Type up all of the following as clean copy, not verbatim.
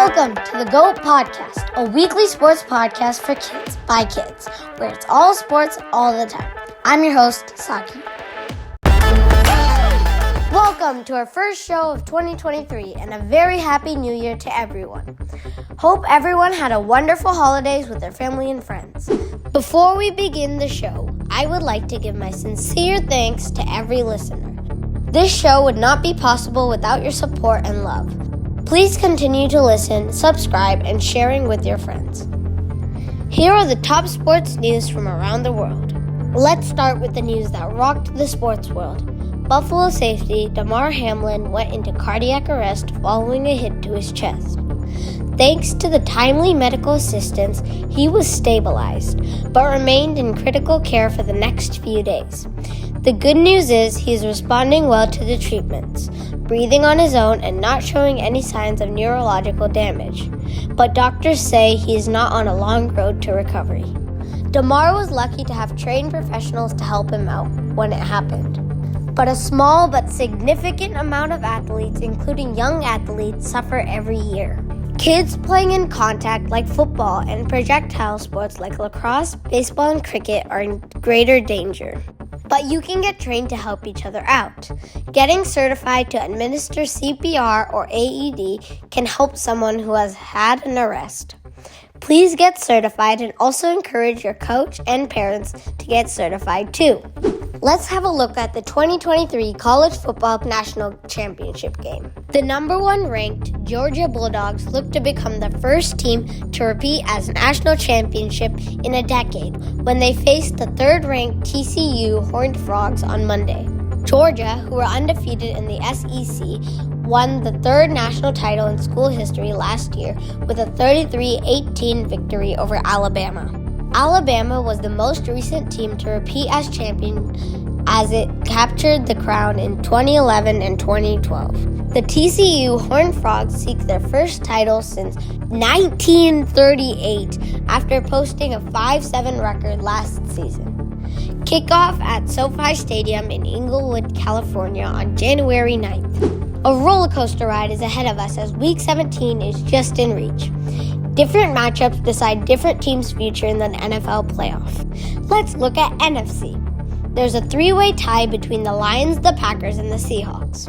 Welcome to the G.O.A.T Podcast, a weekly sports podcast for kids by kids, where it's all sports all the time. I'm your host, Saki. Welcome to our first show of 2023 and a very happy new year to everyone. Hope everyone had a wonderful holidays with their family and friends. Before we begin the show, I would like to give my sincere thanks to every listener. This show would not be possible without your support and love. Please continue to listen, subscribe, and sharing with your friends. Here are the top sports news from around the world. Let's start with the news that rocked the sports world. Buffalo safety Damar Hamlin went into cardiac arrest following a hit to his chest. Thanks to the timely medical assistance, he was stabilized, but remained in critical care for the next few days. The good news is he is responding well to the treatments, breathing on his own and not showing any signs of neurological damage. But doctors say he is not on a long road to recovery. Damar was lucky to have trained professionals to help him out when it happened. But a small but significant amount of athletes, including young athletes, suffer every year. Kids playing in contact like football and projectile sports like lacrosse, baseball, and cricket are in greater danger. But you can get trained to help each other out. Getting certified to administer CPR or AED can help someone who has had an arrest. Please get certified and also encourage your coach and parents to get certified too. Let's have a look at the 2023 College Football National Championship game. The number 1 ranked Georgia Bulldogs look to become the first team to repeat as national championship in a decade when they faced the 3rd ranked TCU Horned Frogs on Monday. Georgia, who were undefeated in the SEC, won the 3rd national title in school history last year with a 33-18 victory over Alabama. Alabama was the most recent team to repeat as champion as it captured the crown in 2011 and 2012. The TCU Horned Frogs seek their first title since 1938 after posting a 5-7 record last season. Kickoff at SoFi Stadium in Inglewood, California on January 9th. A roller coaster ride is ahead of us as Week 17 is just in reach. Different matchups decide different teams' future in the NFL playoff. Let's look at NFC. There's a 3-way tie between the Lions, the Packers, and the Seahawks.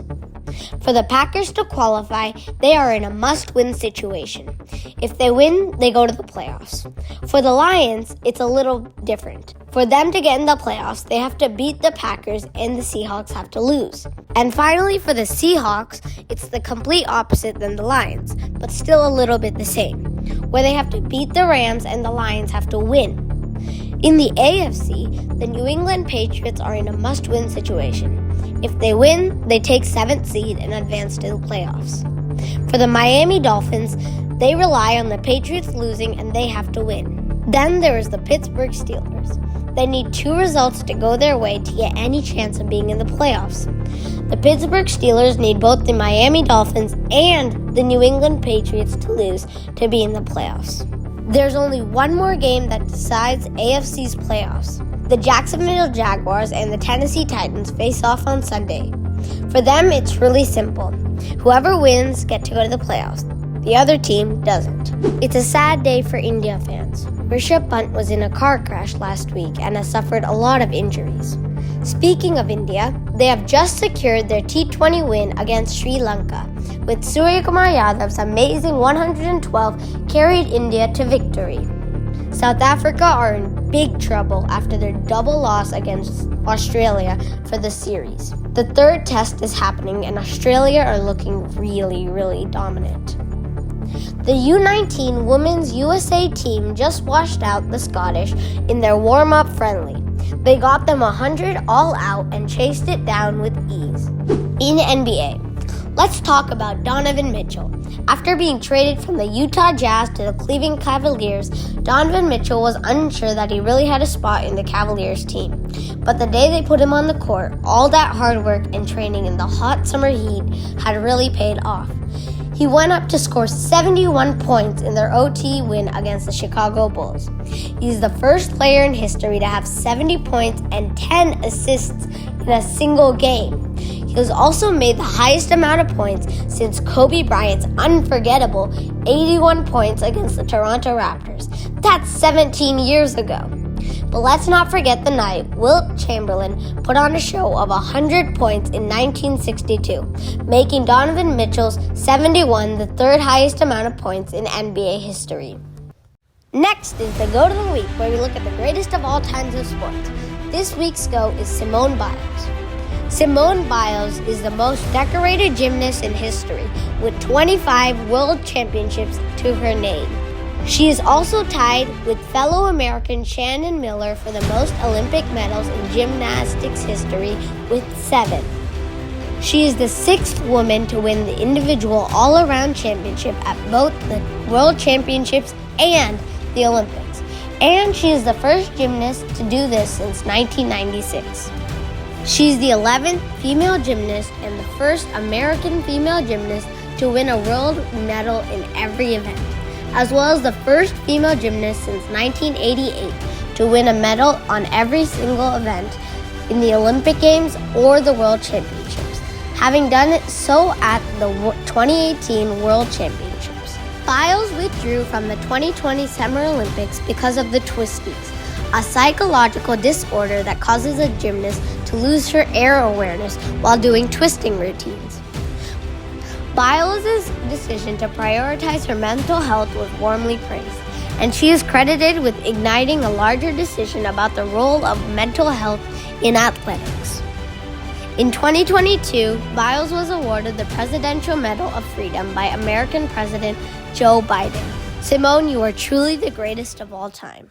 For the Packers to qualify, they are in a must-win situation. If they win, they go to the playoffs. For the Lions, it's a little different. For them to get in the playoffs, they have to beat the Packers and the Seahawks have to lose. And finally, for the Seahawks, it's the complete opposite than the Lions, but still a little bit the same, where they have to beat the Rams and the Lions have to win. In the AFC, the New England Patriots are in a must-win situation. If they win, they take 7th seed and advance to the playoffs. For the Miami Dolphins, they rely on the Patriots losing and they have to win. Then there is the Pittsburgh Steelers. They need 2 results to go their way to get any chance of being in the playoffs. The Pittsburgh Steelers need both the Miami Dolphins and the New England Patriots to lose to be in the playoffs. There's only one more game that decides AFC's playoffs. The Jacksonville Jaguars and the Tennessee Titans face off on Sunday. For them, it's really simple. Whoever wins gets to go to the playoffs. The other team doesn't. It's a sad day for India fans. Rishabh Pant was in a car crash last week and has suffered a lot of injuries. Speaking of India, they have just secured their T20 win against Sri Lanka, with Suryakumar Yadav's amazing 112 carried India to victory. South Africa are in big trouble after their double loss against Australia for the series. The 3rd test is happening and Australia are looking really dominant. The U19 Women's USA team just washed out the Scottish in their warm-up friendly. They got them 100 all out and chased it down with ease. In NBA, let's talk about Donavan Mitchel. After being traded from the Utah Jazz to the Cleveland Cavaliers, Donavan Mitchel was unsure that he really had a spot in the Cavaliers team. But the day they put him on the court, all that hard work and training in the hot summer heat had really paid off. He went up to score 71 points in their OT win against the Chicago Bulls. He's the first player in history to have 70 points and 10 assists in a single game. He He has also made the highest amount of points since Kobe Bryant's unforgettable 81 points against the Toronto Raptors. That's 17 years ago. But let's not forget the night Wilt Chamberlain put on a show of 100 points in 1962, making Donavan Mitchell's 71 the third highest amount of points in NBA history. Next is the GOAT of the Week, where we look at the greatest of all times of sports. This week's GOAT is Simone Biles. Simone Biles is the most decorated gymnast in history, with 25 world championships to her name. She is also tied with fellow American Shannon Miller for the most Olympic medals in gymnastics history with 7. She is the 6th woman to win the individual all-around championship at both the World Championships and the Olympics. And she is the first gymnast to do this since 1996. She's the 11th female gymnast and the first American female gymnast to win a world medal in every event, as well as the first female gymnast since 1988 to win a medal on every single event in the Olympic Games or the World Championships, having done it so at the 2018 World Championships. Biles withdrew from the 2020 Summer Olympics because of the twisties, a psychological disorder that causes a gymnast to lose her air awareness while doing twisting routines. Biles' decision to prioritize her mental health was warmly praised, and she is credited with igniting a larger decision about the role of mental health in athletics. In 2022, Biles was awarded the Presidential Medal of Freedom by American President Joe Biden. Simone, you are truly the greatest of all time.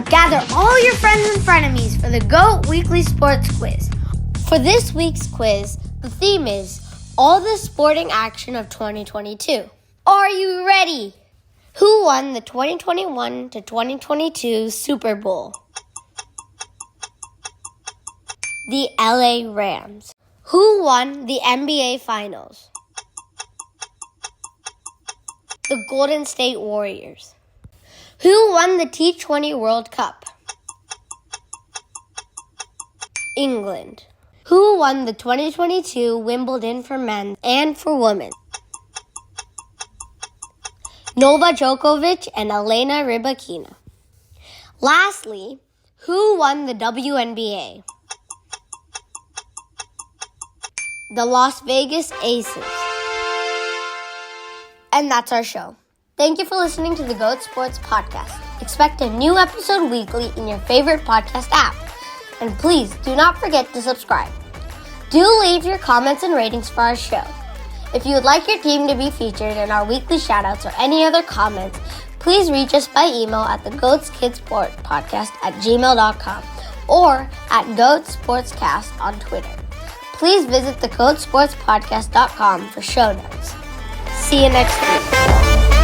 Gather all your friends and frenemies for the GOAT Weekly Sports Quiz. For this week's quiz, the theme is all the sporting action of 2022. Are you ready? Who won the 2021 to 2022 Super Bowl? The LA Rams. Who won the NBA Finals? The Golden State Warriors. Who won the T20 World Cup? England. Who won the 2022 Wimbledon for men and for women? Novak Djokovic and Elena Rybakina. Lastly, who won the WNBA? The Las Vegas Aces. And that's our show. Thank you for listening to the GOAT Sports Podcast. Expect a new episode weekly in your favorite podcast app. And please do not forget to subscribe. Do leave your comments and ratings for our show. If you would like your team to be featured in our weekly shoutouts or any other comments, please reach us by email at the GOAT Kids Sports Podcast at gmail.com or at GOAT Sportscast on Twitter. Please visit the GOATSportspodcast.com for show notes. See you next week.